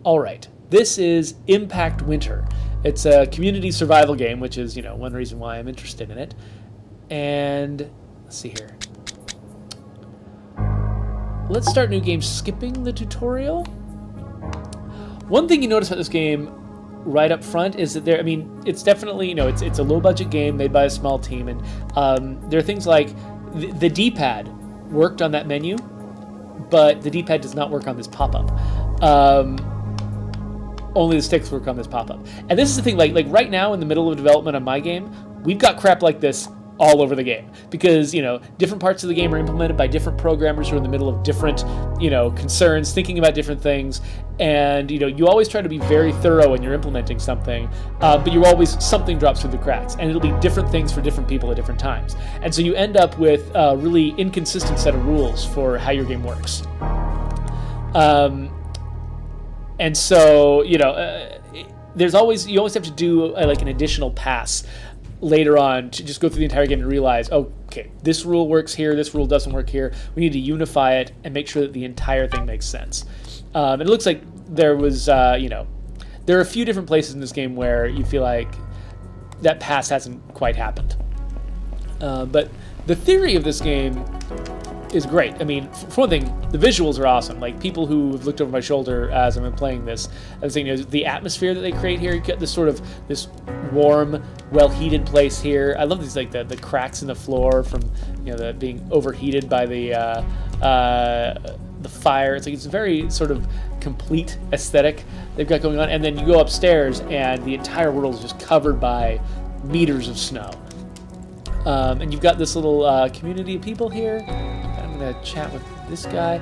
All right, this is Impact Winter. It's a community survival game, which is, one reason why I'm interested in it. And let's see here. Let's start new game skipping the tutorial. One thing you notice about this game right up front is that it's definitely, it's a low budget game made by a small team, and there are things like the D-pad worked on that menu, but the D-pad does not work on this pop-up. Only the sticks work on this pop-up. And this is the thing, like right now in the middle of development on my game, we've got crap like this all over the game because, different parts of the game are implemented by different programmers who are in the middle of different, concerns, thinking about different things. And, you always try to be very thorough when you're implementing something, but you always, something drops through the cracks, and it'll be different things for different people at different times. And so you end up with a really inconsistent set of rules for how your game works. And so, you always have to do like an additional pass later on to just go through the entire game and realize, okay, this rule works here, this rule doesn't work here. We need to unify it and make sure that the entire thing makes sense. And it looks like there was, there are a few different places in this game where you feel like that pass hasn't quite happened. But the theory of this game is great. I mean, for one thing, the visuals are awesome. Like, people who have looked over my shoulder as I've been playing this, I was thinking, the atmosphere that they create here, you get this warm, well-heated place here. I love these, like, the cracks in the floor from, the being overheated by the fire. It's a very sort of complete aesthetic they've got going on. And then you go upstairs, and the entire world is just covered by meters of snow. And you've got this little community of people here. I'm going to chat with this guy.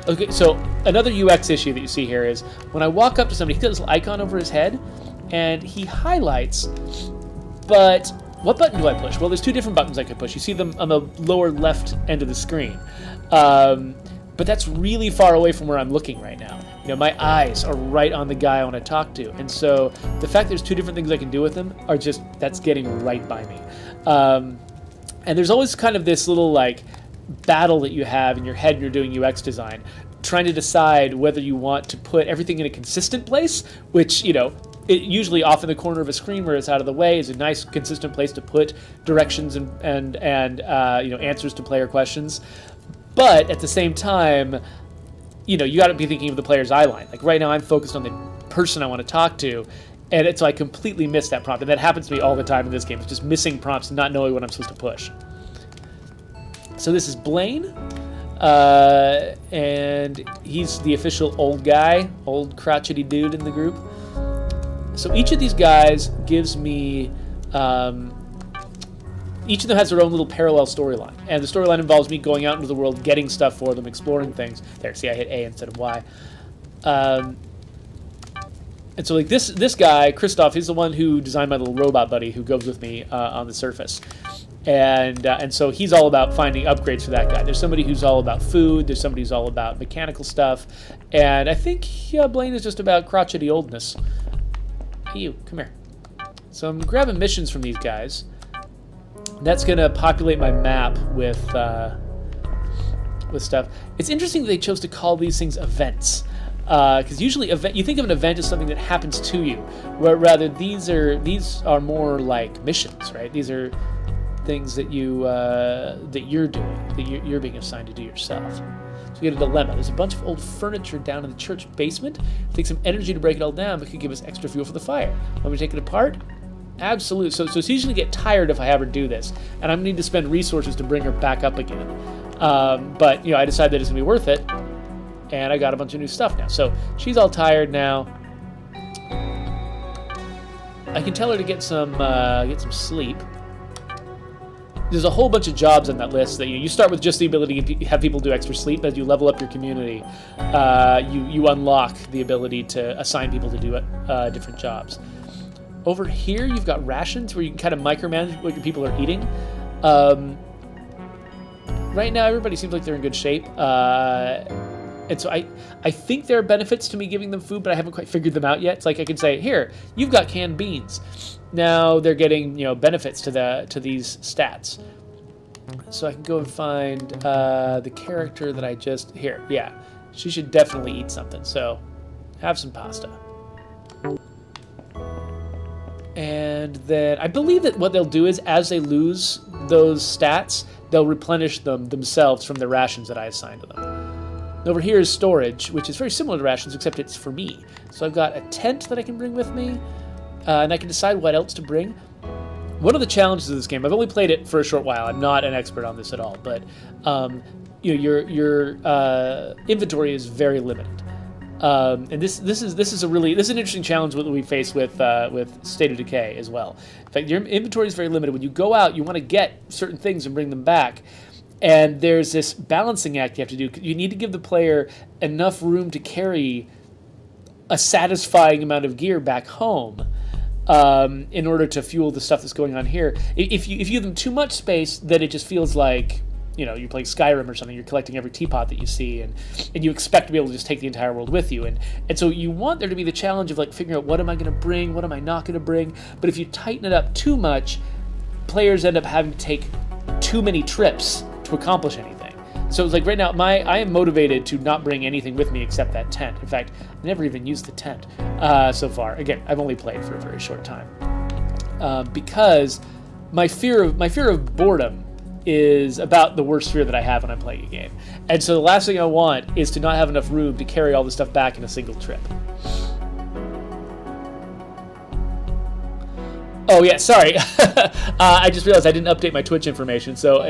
Okay, so another UX issue that you see here is when I walk up to somebody, he's got this icon over his head, and he highlights, but what button do I push? Well, there's two different buttons I could push. You see them on the lower left end of the screen. But that's really far away from where I'm looking right now. My eyes are right on the guy I want to talk to. And so the fact there's two different things I can do with them that's getting right by me. And there's always kind of this little, battle that you have in your head when you're doing UX design, trying to decide whether you want to put everything in a consistent place, which, it usually off in the corner of a screen where it's out of the way is a nice, consistent place to put directions and answers to player questions. But at the same time, you got to be thinking of the player's eye line. Like right now, I'm focused on the person I want to talk to, and so I completely missed that prompt. And that happens to me all the time in this game. It's just missing prompts and not knowing what I'm supposed to push. So this is Blaine, and he's the official old guy, old crotchety dude in the group. So each of these guys gives me, each of them has their own little parallel storyline. And the storyline involves me going out into the world, getting stuff for them, exploring things. There, see, I hit A instead of Y. And so like this guy, Christoph, he's the one who designed my little robot buddy who goes with me on the surface. And so he's all about finding upgrades for that guy. There's somebody who's all about food. There's somebody who's all about mechanical stuff. And I think Blaine is just about crotchety oldness. Hey, you, come here. So I'm grabbing missions from these guys. That's going to populate my map with stuff. It's interesting that they chose to call these things events. Because usually you think of an event as something that happens to you, where rather these are more like missions, right? These are things that you're doing, that you're being assigned to do yourself. So we get a dilemma. There's a bunch of old furniture down in the church basement. It takes some energy to break it all down, but could give us extra fuel for the fire. Want me to take it apart? Absolutely. So it's usually get tired if I have her do this, and I'm gonna need to spend resources to bring her back up again. But I decided that it's gonna be worth it, and I got a bunch of new stuff now. So she's all tired now. I can tell her to get some sleep. There's a whole bunch of jobs on that list that you start with just the ability to have people do extra sleep. As you level up your community, you unlock the ability to assign people to do different jobs. Over here, you've got rations where you can kind of micromanage what your people are eating. Right now, everybody seems like they're in good shape. And so I think there are benefits to me giving them food, but I haven't quite figured them out yet. It's like I can say, here, you've got canned beans. Now they're getting benefits to these stats. So I can go and find the character that I just here. Yeah, she should definitely eat something. So Have some pasta. And then I believe that what they'll do is, as they lose those stats, they'll replenish them themselves from the rations that I assigned to them. Over here is storage, which is very similar to rations, except it's for me. So I've got a tent that I can bring with me, and I can decide what else to bring. One of the challenges of this game, I've only played it for a short while. I'm not an expert on this at all, but your inventory is very limited. And this is an interesting challenge that we face with State of Decay as well. In fact, your inventory is very limited. When you go out, you want to get certain things and bring them back, and there's this balancing act you have to do. You need to give the player enough room to carry a satisfying amount of gear back home in order to fuel the stuff that's going on here. If you give them too much space, then it just feels like, you're playing Skyrim or something. You're collecting every teapot that you see, and you expect to be able to just take the entire world with you. And so you want there to be the challenge of like figuring out, what am I going to bring, what am I not going to bring. But if you tighten it up too much, players end up having to take too many trips to accomplish anything. So it's like right now, I am motivated to not bring anything with me except that tent. In fact, I never even used the tent so far. Again, I've only played for a very short time because my fear of boredom is about the worst fear that I have when I'm playing a game. And so the last thing I want is to not have enough room to carry all this stuff back in a single trip. Oh yeah, sorry. I just realized I didn't update my Twitch information. So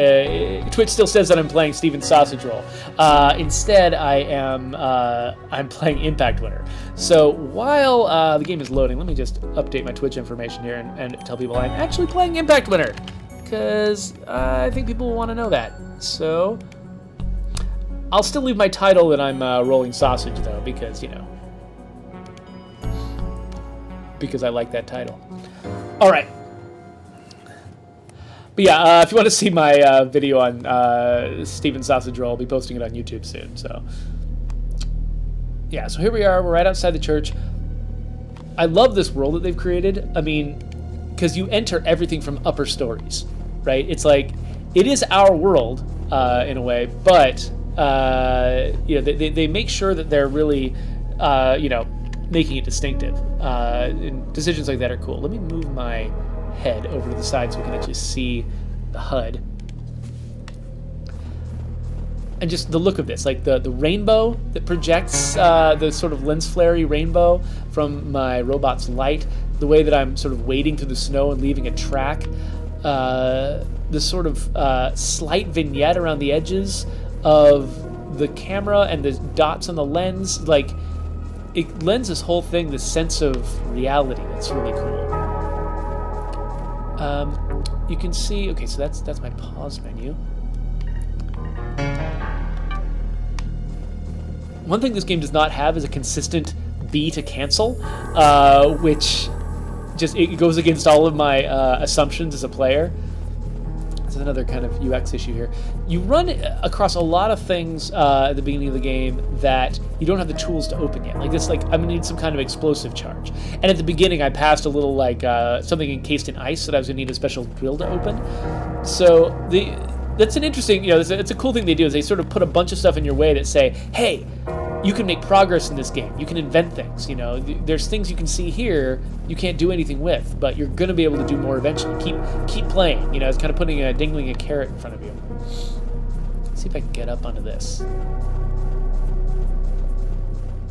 Twitch still says that I'm playing Steven Sausage Roll. Instead, I'm playing Impact Winner. So while the game is loading, let me just update my Twitch information here and tell people I'm actually playing Impact Winner, because I think people will want to know that. So I'll still leave my title that I'm rolling sausage though, because because I like that title. All right. But yeah, if you want to see my video on Steven Sausage Roll, I'll be posting it on YouTube soon. So yeah, so here we are. We're right outside the church. I love this world that they've created. I mean, because you enter everything from upper stories, right? It's like, it is our world in a way, but they make sure that they're really making it distinctive. And decisions like that are cool. Let me move my head over to the side so we can actually see the HUD. And just the look of this, like the rainbow that projects, the sort of lens flare-y rainbow from my robot's light, the way that I'm sort of wading through the snow and leaving a track, the sort of slight vignette around the edges of the camera and the dots on the lens, like, it lends this whole thing this sense of reality that's really cool. You can see, okay, so that's my pause menu. One thing this game does not have is a consistent B to cancel, which just it goes against all of my assumptions as a player. That's another kind of UX issue here. You run across a lot of things at the beginning of the game that you don't have the tools to open yet. Like this, like I'm gonna need some kind of explosive charge. And at the beginning, I passed a little like something encased in ice that I was gonna need a special drill to open. So that's an interesting, it's a cool thing they do is they sort of put a bunch of stuff in your way that say, hey, you can make progress in this game. You can invent things. There's things you can see here you can't do anything with, but you're gonna be able to do more eventually. Keep playing. It's kind of dangling a carrot in front of you. Let's see if I can get up onto this.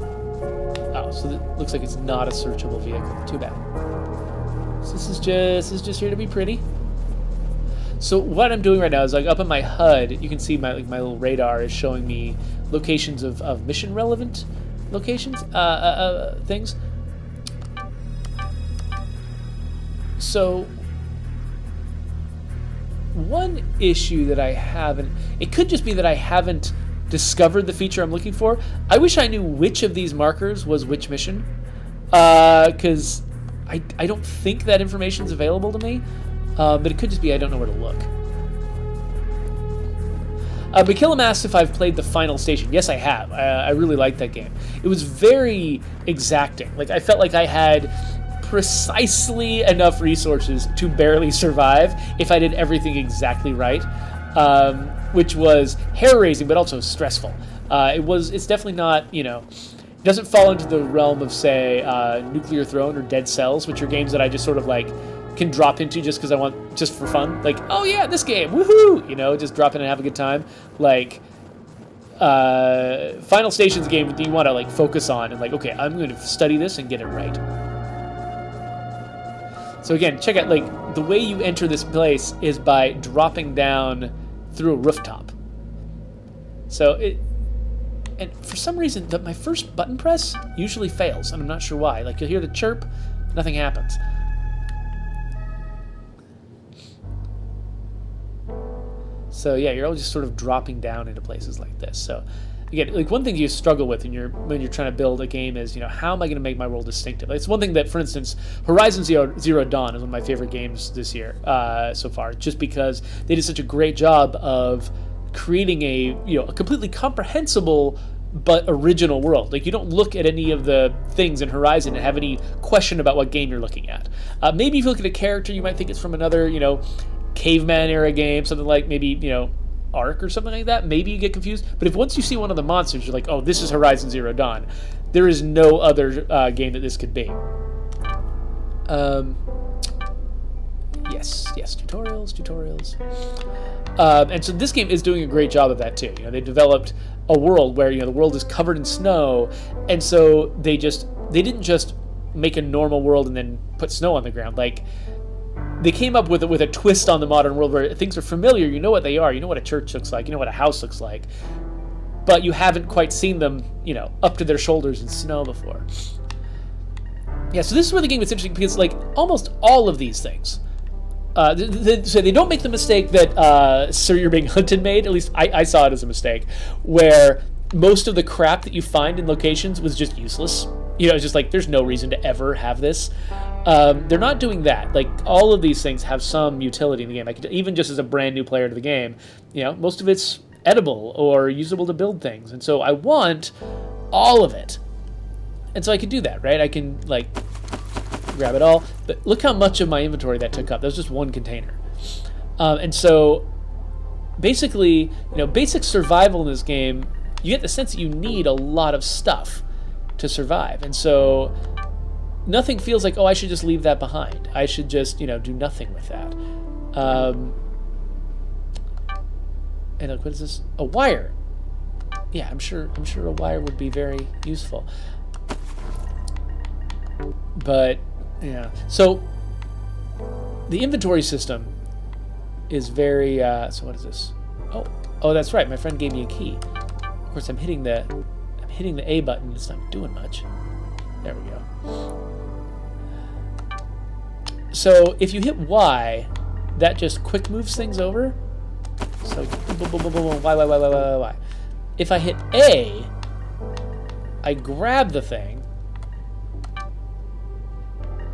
Oh, so it looks like it's not a searchable vehicle. Too bad. So this is just here to be pretty. So what I'm doing right now is, like, up in my HUD, you can see my little radar is showing me locations of mission relevant locations, things. So one issue that I have, and it could just be that I haven't discovered the feature I'm looking for. I wish I knew which of these markers was which mission, because I don't think that information is available to me. But it could just be I don't know where to look. Makilla asked if I've played the final station. Yes, I have. I really liked that game. It was very exacting. Like, I felt like I had precisely enough resources to barely survive if I did everything exactly right, which was hair-raising but also stressful. It's definitely not, It doesn't fall into the realm of, say, Nuclear Throne or Dead Cells, which are games that I just sort of like can drop into just because I want, just for fun. Like, oh yeah, this game, woohoo! You know, just drop in and have a good time. Like, Final Station's a game that you want to like focus on and like, okay, I'm going to study this and get it right. So again, check out, like, the way you enter this place is by dropping down through a rooftop. So and for some reason, my first button press usually fails, and I'm not sure why. Like, you'll hear the chirp, nothing happens. So yeah, you're all just sort of dropping down into places like this. So again, like, one thing you struggle with when you're trying to build a game is, you know, how am I going to make my world distinctive? It's one thing that, for instance, Horizon Zero Dawn is one of my favorite games this year so far, just because they did such a great job of creating a completely comprehensible but original world. Like, you don't look at any of the things in Horizon and have any question about what game you're looking at. Maybe if you look at a character, you might think it's from another, caveman era game, something like maybe, Ark or something like that. Maybe you get confused. But if once you see one of the monsters, you're like, oh, this is Horizon Zero Dawn. There is no other game that this could be. Yes, tutorials. And so this game is doing a great job of that too. They developed a world where the world is covered in snow, and so they didn't just make a normal world and then put snow on the ground. Like, they came up with a twist on the modern world where things are familiar. You know what they are. You know what a church looks like. You know what a house looks like. But you haven't quite seen them, up to their shoulders in snow before. Yeah, so this is where the game gets interesting, because like almost all of these things. So they don't make the mistake that Sir You're Being Hunted made. At least I saw it as a mistake, where most of the crap that you find in locations was just useless. It's just like, there's no reason to ever have this. They're not doing that. Like, all of these things have some utility in the game. Like, even just as a brand new player to the game, most of it's edible or usable to build things. And so I want all of it. And so I can do that, right? I can, like, grab it all. But look how much of my inventory that took up. That was just one container. And so basically, basic survival in this game, you get the sense that you need a lot of stuff to survive. And so nothing feels like, oh, I should just leave that behind. I should just, do nothing with that. And look, what is this? A wire. Yeah, I'm sure a wire would be very useful. But yeah, so the inventory system is very. So what is this? Oh, that's right. My friend gave me a key. Of course, I'm hitting the A button. It's not doing much. There we go. So if you hit Y, that just quick moves things over. So boom, boom, boom, boom, boom, Y. If I hit A, I grab the thing,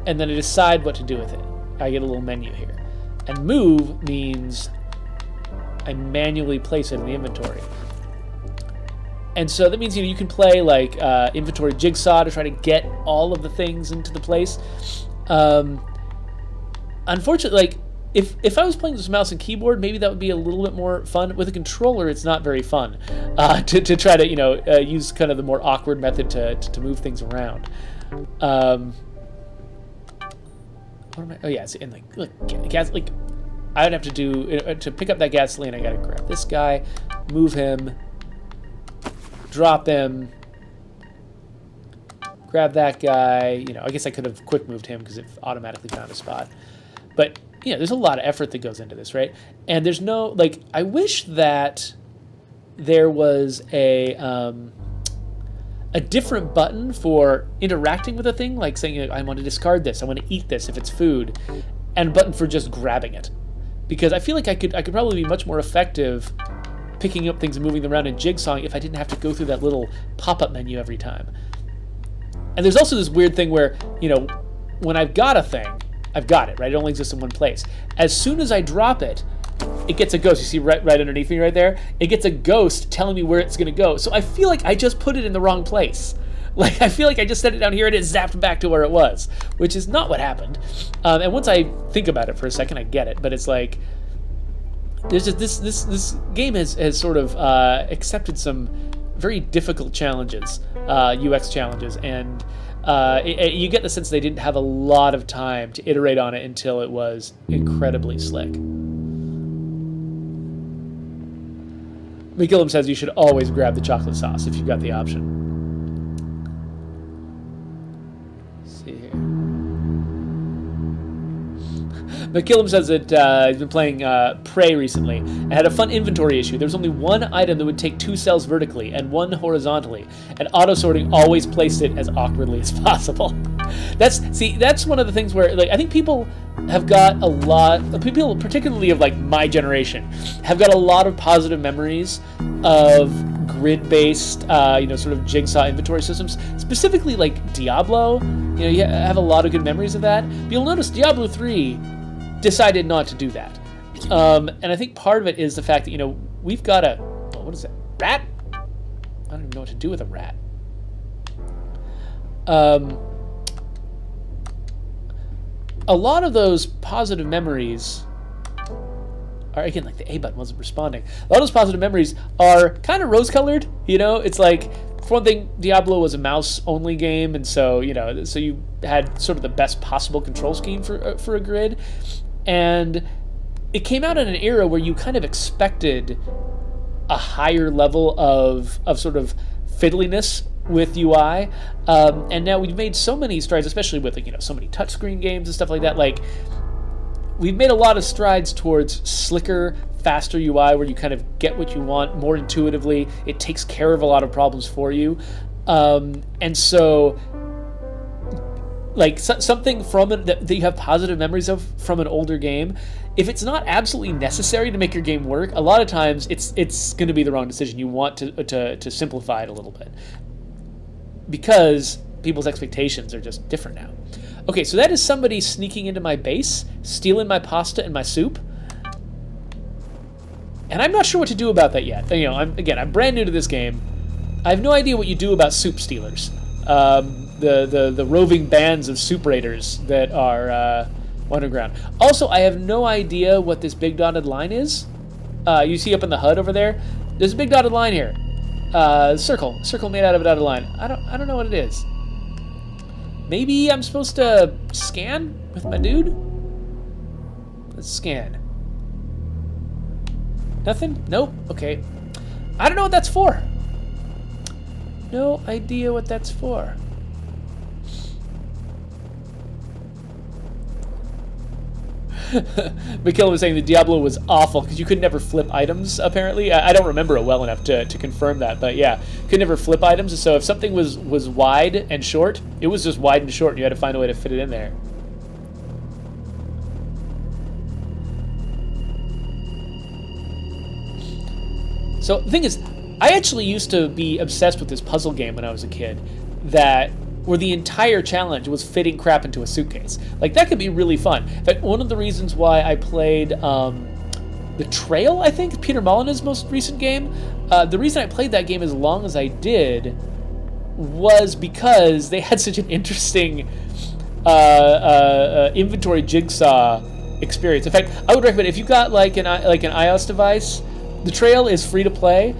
and then I decide what to do with it. I get a little menu here. And move means I manually place it in the inventory. And so that means you can play like inventory jigsaw to try to get all of the things into the place. Unfortunately, like, if I was playing this mouse and keyboard, maybe that would be a little bit more fun. With a controller, it's not very fun to try to use kind of the more awkward method to move things around. What am I? Oh yeah, and like, look, gas. Like, I would have to do to pick up that gasoline. I gotta grab this guy, move him, drop him, grab that guy. I guess I could have quick moved him because it automatically found a spot. But there's a lot of effort that goes into this, right? And there's no, like, I wish that there was a different button for interacting with a thing, like saying, I want to discard this, I want to eat this if it's food, and a button for just grabbing it. Because I feel like I could probably be much more effective picking up things and moving them around and jigsawing if I didn't have to go through that little pop-up menu every time. And there's also this weird thing where, when I've got a thing, I've got it, right? It only exists in one place. As soon as I drop it, it gets a ghost. You see right underneath me right there? It gets a ghost telling me where it's going to go. So I feel like I just put it in the wrong place. Like, I feel like I just set it down here and it zapped back to where it was, which is not what happened. And once I think about it for a second, I get it. But it's like, there's just this game has sort of accepted some very difficult challenges, UX challenges, and you get the sense they didn't have a lot of time to iterate on it until it was incredibly slick. McGillum says you should always grab the chocolate sauce if you've got the option. Let's see here. McGillum says that he's been playing Prey recently and had a fun inventory issue. There was only one item that would take 2 cells vertically and 1 horizontally, and auto-sorting always placed it as awkwardly as possible. That's one of the things where, like, I think people have got a lot of people, particularly of like my generation, have got a lot of positive memories of grid-based, sort of jigsaw inventory systems, specifically like Diablo. You have a lot of good memories of that. But you'll notice Diablo 3 decided not to do that, and I think part of it is the fact that we've got a what is that, rat? I don't even know what to do with a rat. A lot of those positive memories are, again, like the A button wasn't responding. A lot of those positive memories are kind of rose-colored. It's like, for one thing, Diablo was a mouse-only game, and so so you had sort of the best possible control scheme for a grid, and it came out in an era where you kind of expected a higher level of sort of fiddliness with UI, and now we've made so many strides, especially with so many touchscreen games and stuff like that. Like, we've made a lot of strides towards slicker, faster UI, where you kind of get what you want more intuitively. It takes care of a lot of problems for you, and so, like, something from it that you have positive memories of from an older game, if it's not absolutely necessary to make your game work, a lot of times it's going to be the wrong decision. You want to simplify it a little bit, because people's expectations are just different now. Okay, so that is somebody sneaking into my base, stealing my pasta and my soup, and I'm not sure what to do about that yet. I'm brand new to this game. I have no idea what you do about soup stealers. The roving bands of soup raiders that are underground. Also, I have no idea what this big dotted line is. You see up in the HUD over there? There's a big dotted line here. Circle made out of a dotted line. I don't know what it is. Maybe I'm supposed to scan with my dude? Let's scan. Nothing? Nope. Okay. I don't know what that's for. No idea what that's for. McKellar was saying that Diablo was awful because you could never flip items, apparently. I don't remember it well enough to confirm that, but yeah, could never flip items. So if something was wide and short, it was just wide and short, and you had to find a way to fit it in there. So the thing is, I actually used to be obsessed with this puzzle game when I was a kid, where the entire challenge was fitting crap into a suitcase. Like, that could be really fun. In fact, one of the reasons why I played The Trail, I think, Peter Molyneux's most recent game, the reason I played that game as long as I did was because they had such an interesting inventory jigsaw experience. In fact, I would recommend, if you've got like an iOS device, The Trail is free to play.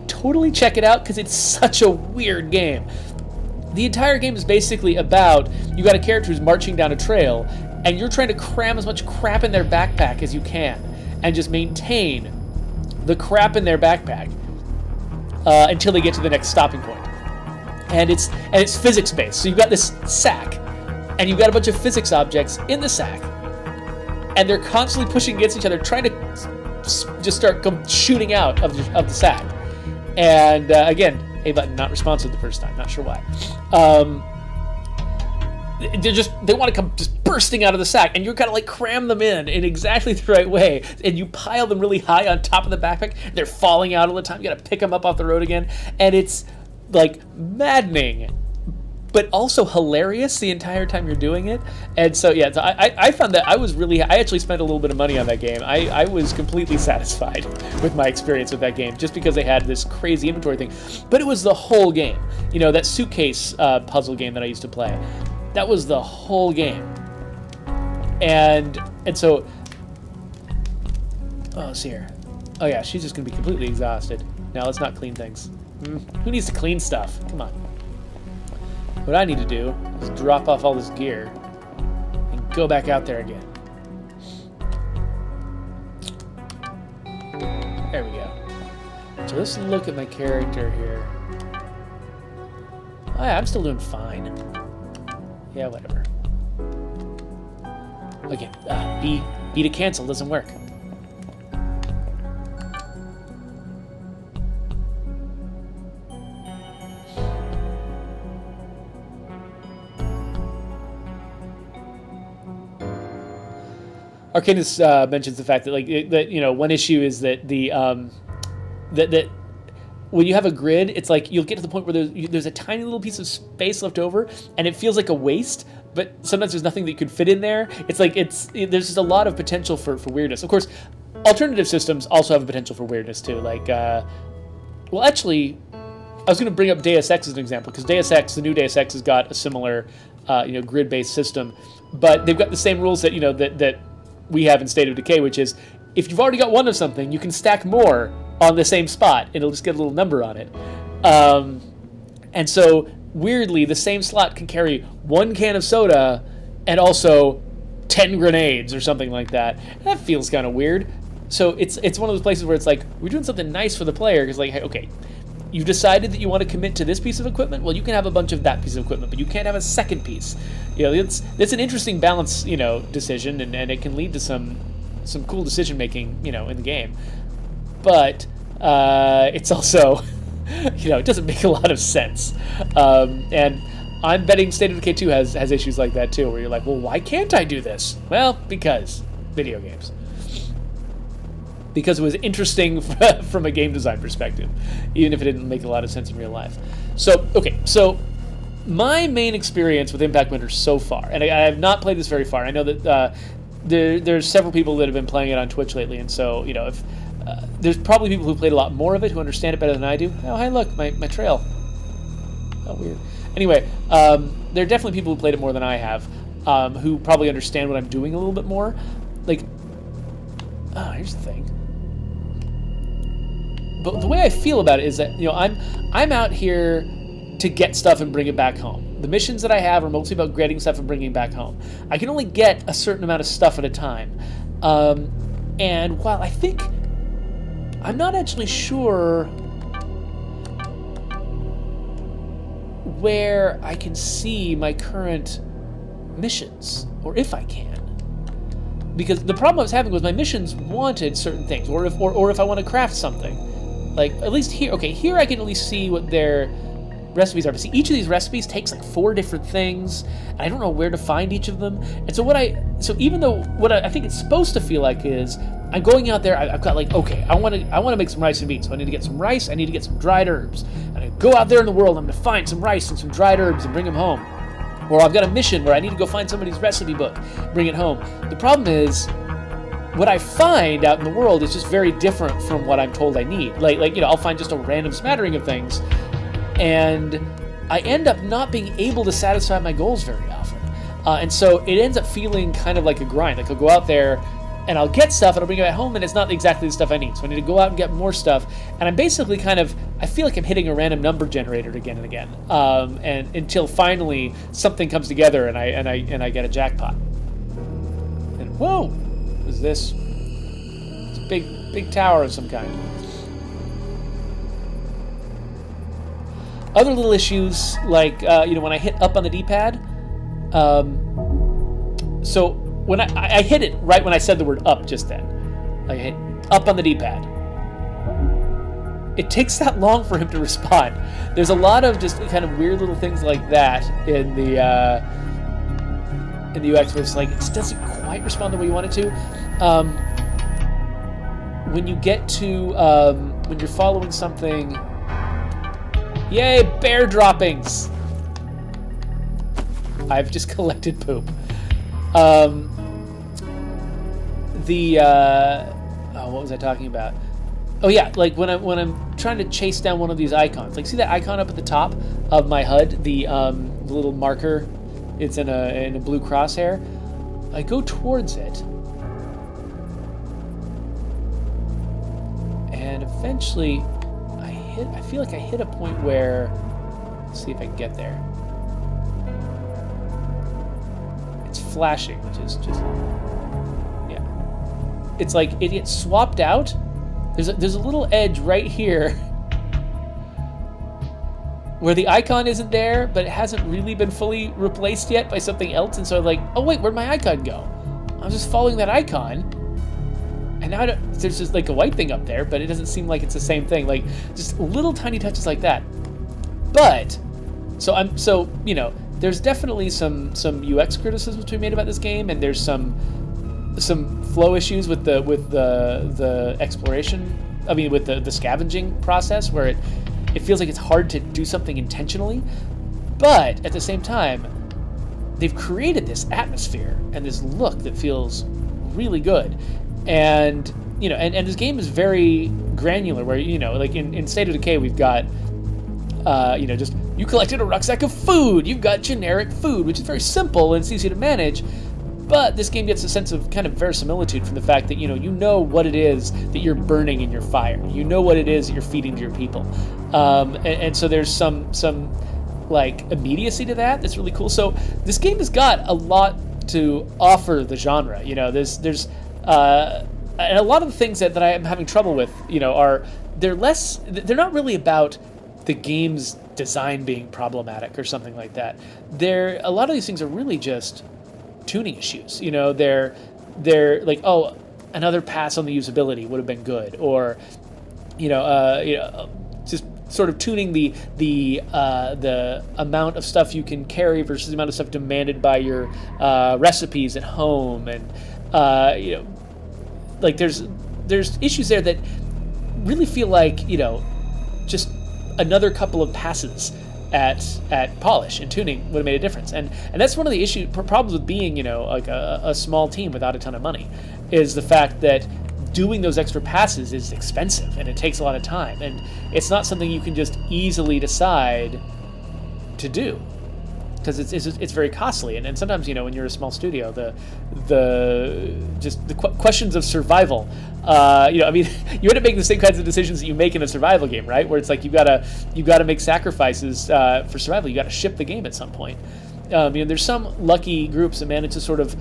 Totally check it out, because it's such a weird game. The entire game is basically about, you got a character who's marching down a trail, and you're trying to cram as much crap in their backpack as you can, and just maintain the crap in their backpack until they get to the next stopping point. And it's physics based. So you've got this sack, and you've got a bunch of physics objects in the sack, and they're constantly pushing against each other, trying to just start shooting out of the sack. And again, A button not responsive the first time, not sure why. They want to come just bursting out of the sack, and you're kind of like cram them in exactly the right way, and you pile them really high on top of the backpack. They're falling out all the time. You got to pick them up off the road again, and it's like maddening, but also hilarious the entire time you're doing it. And so yeah, so I found that I actually spent a little bit of money on that game. I was completely satisfied with my experience with that game, just because they had this crazy inventory thing. But it was the whole game. That suitcase puzzle game that I used to play. That was the whole game. And so, let's see here. Oh yeah, she's just gonna be completely exhausted. Now let's not clean things. Who needs to clean stuff? Come on. What I need to do is drop off all this gear and go back out there again. There we go. So let's look at my character here. Oh yeah, I'm still doing fine. Yeah, whatever. Okay, B to cancel doesn't work. Arcanus mentions the fact that one issue is that the that when you have a grid, it's like you'll get to the point where there's a tiny little piece of space left over, and it feels like a waste. But sometimes there's nothing that you could fit in there. It's like there's just a lot of potential for weirdness. Of course, alternative systems also have a potential for weirdness too. Like, well, actually, I was going to bring up Deus Ex as an example because Deus Ex, the new Deus Ex, has got a similar, grid-based system, but they've got the same rules that that we have in State of Decay, which is if you've already got one of something, you can stack more on the same spot. It'll just get a little number on it. And so, weirdly, the same slot can carry 1 can of soda and also 10 grenades or something like that. That feels kind of weird. So it's one of those places where it's like, we're doing something nice for the player, because like, hey, okay, you've decided that you want to commit to this piece of equipment. Well, you can have a bunch of that piece of equipment, but you can't have a second piece. It's an interesting balance, decision, and it can lead to some cool decision making, in the game. But it's also, it doesn't make a lot of sense. And I'm betting State of Decay 2 has issues like that too, where you're like, well, why can't I do this? Well, because video games. Because it was interesting from a game design perspective, even if it didn't make a lot of sense in real life. So, okay, so my main experience with Impact Winter so far, and I have not played this very far. I know that there's several people that have been playing it on Twitch lately, and so, if there's probably people who played a lot more of it, who understand it better than I do. Oh, hey, look, my trail. Oh, weird. Anyway, there are definitely people who played it more than I have, who probably understand what I'm doing a little bit more. Like, here's the thing. But the way I feel about it is that, I'm out here to get stuff and bring it back home. The missions that I have are mostly about getting stuff and bringing it back home. I can only get a certain amount of stuff at a time. And while I'm not actually sure where I can see my current missions, or if I can. Because the problem I was having was my missions wanted certain things, or if I want to craft something. Like, at least here I can at least see what their recipes are. But see, each of these recipes takes like 4 different things, and I don't know where to find each of them. And so even though what I think it's supposed to feel like is, I'm going out there, I've got like, okay, I want to make some rice and beans, so I need to get some rice, I need to get some dried herbs. And I go out there in the world, I'm going to find some rice and some dried herbs and bring them home. Or I've got a mission where I need to go find somebody's recipe book, bring it home. The problem is, what I find out in the world is just very different from what I'm told I need. Like I'll find just a random smattering of things, and I end up not being able to satisfy my goals very often. And so it ends up feeling kind of like a grind. Like I'll go out there, and I'll get stuff, and I'll bring it back home, and it's not exactly the stuff I need. So I need to go out and get more stuff, and I'm basically I feel like I'm hitting a random number generator again and again, and until finally something comes together, and I get a jackpot. And whoa! What is this? It's a big tower of some kind. Other little issues, like when I hit up on the D-pad, so when I hit it right when I said the word up just then. I hit up on the D-pad. It takes that long for him to respond. There's a lot of just kind of weird little things like that in the UX, where it's like it doesn't quite respond the way you want it to. When you get to when you're following something, yay, bear droppings! I've just collected poop. What was I talking about? Oh yeah, like when I'm trying to chase down one of these icons. Like, see that icon up at the top of my HUD, the little marker. It's in a blue crosshair. I go towards it, and eventually I I feel like I hit a point where, let's see if I can get there. It's flashing, which is just, yeah. It's like it gets swapped out. There's a little edge right here where the icon isn't there, but it hasn't really been fully replaced yet by something else. And so I'm like, oh wait, where'd my icon go? I was just following that icon, and now there's just like a white thing up there, but it doesn't seem like it's the same thing. Like just little tiny touches like that. But so you know, there's definitely some UX criticisms to be made about this game, and there's some flow issues with the exploration. I mean, with the scavenging process, where it feels like it's hard to do something intentionally, but at the same time, they've created this atmosphere and this look that feels really good. And you know, and this game is very granular, where, you know, like in State of Decay, we've got you know, just you collected a rucksack of food, you've got generic food, which is very simple and it's easy to manage. But this game gets a sense of kind of verisimilitude from the fact that, you know what it is that you're burning in your fire. You know what it is that you're feeding to your people. And so there's some like immediacy to that that's really cool. So this game has got a lot to offer the genre. You know, there's and a lot of the things that I am having trouble with, you know, they're not really about the game's design being problematic or something like that. A lot of these things are really just tuning issues. You know, they're like, oh, another pass on the usability would have been good, or you know, just sort of tuning the amount of stuff you can carry versus the amount of stuff demanded by your recipes at home, and you know, like there's issues there that really feel like, you know, just another couple of passes at polish and tuning would have made a difference. And that's one of the problems with being, you know, like a small team without a ton of money, is the fact that doing those extra passes is expensive and it takes a lot of time, and it's not something you can just easily decide to do, because it's very costly. And sometimes, you know, when you're a small studio, the questions of survival, you know, I mean, you end up making the same kinds of decisions that you make in a survival game, right? Where it's like you gotta make sacrifices for survival. You gotta ship the game at some point. You know, there's some lucky groups that manage to sort of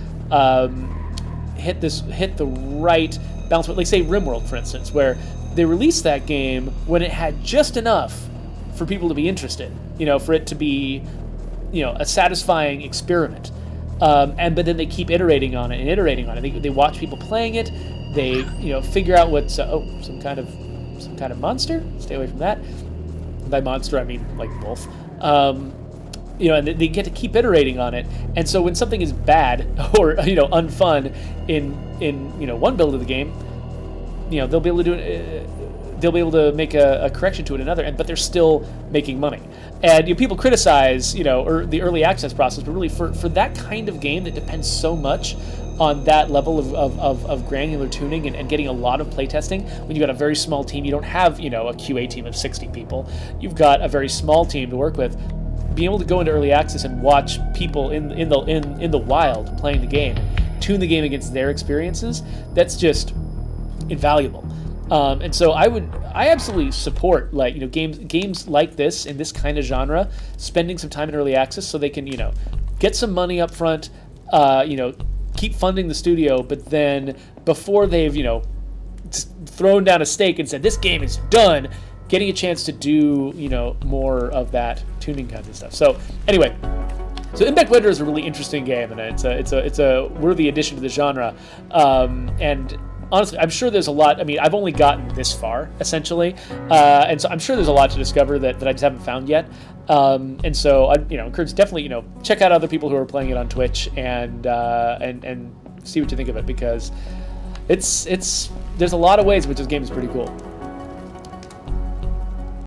hit the right balance. Like say RimWorld, for instance, where they released that game when it had just enough for people to be interested. You know, for it to be, you know, a satisfying experiment, but then they keep iterating on it. They watch people playing it. They, you know, figure out what's some kind of monster. Stay away from that. By monster, I mean like wolf. You know, and they get to keep iterating on it. And so when something is bad or, you know, unfun in you know, one build of the game, you know, they'll be able to do it. They'll be able to make a correction to it in another, but they're still making money. And you know, people criticize, you know, or the early access process, but really for that kind of game that depends so much on that level of granular tuning and getting a lot of playtesting, when you've got a very small team, you don't have, you know, a QA team of 60 people. You've got a very small team to work with. Being able to go into early access and watch people in the wild playing the game, tune the game against their experiences, that's just invaluable. And so I absolutely support, like, you know, games like this in this kind of genre, spending some time in early access so they can, you know, get some money up front, you know, keep funding the studio, but then before they've, you know, thrown down a stake and said this game is done, getting a chance to do, you know, more of that tuning kinds of stuff. So anyway, so Impact Winter is a really interesting game, and it's a worthy addition to the genre, and honestly, I'm sure there's a lot. I mean, I've only gotten this far, essentially, and so I'm sure there's a lot to discover that I just haven't found yet. And so I, you know, encourage definitely, you know, check out other people who are playing it on Twitch and see what you think of it, because there's a lot of ways in which this game is pretty cool.